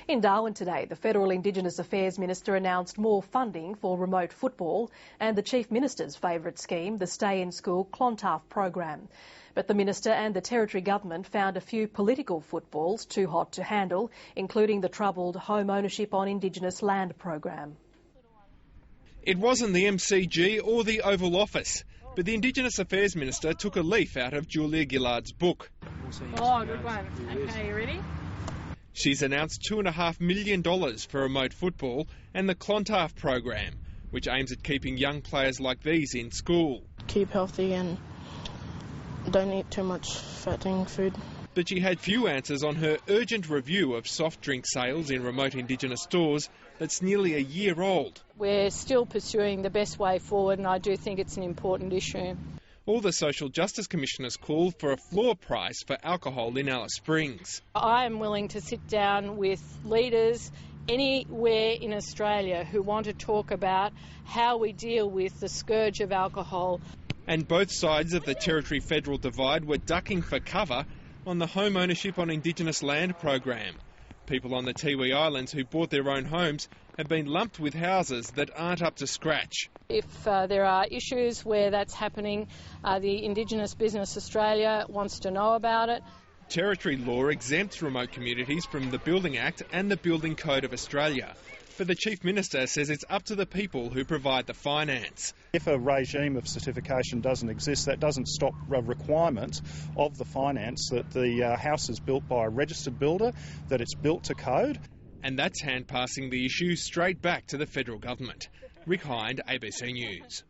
In Darwin today, the Federal Indigenous Affairs Minister announced more funding for remote football and the Chief Minister's favourite scheme, the Stay in School Clontarf program. But the Minister and the Territory Government found a few political footballs too hot to handle, including the troubled Home Ownership on Indigenous Land program. It wasn't the MCG or the Oval Office, but the Indigenous Affairs Minister took a leaf out of Julia Gillard's book. Oh, good one. Okay, you ready? She's announced $2.5 million for remote football and the Clontarf program, which aims at keeping young players like these in school. Keep healthy and don't eat too much fattening food. But she had few answers on her urgent review of soft drink sales in remote Indigenous stores that's nearly a year old. We're still pursuing the best way forward, and I do think it's an important issue. All the Social Justice Commissioners called for a floor price for alcohol in Alice Springs. I am willing to sit down with leaders anywhere in Australia who want to talk about how we deal with the scourge of alcohol. And both sides of the Territory-Federal divide were ducking for cover on the Home Ownership on Indigenous Land program. People on the Tiwi Islands who bought their own homes have been lumped with houses that aren't up to scratch. If there are issues where that's happening, the Indigenous Business Australia wants to know about it. Territory law exempts remote communities from the Building Act and the Building Code of Australia. But the Chief Minister says it's up to the people who provide the finance. If a regime of certification doesn't exist, that doesn't stop a requirement of the finance that the house is built by a registered builder, that it's built to code. And that's hand-passing the issue straight back to the federal government. Rick Hind, ABC News.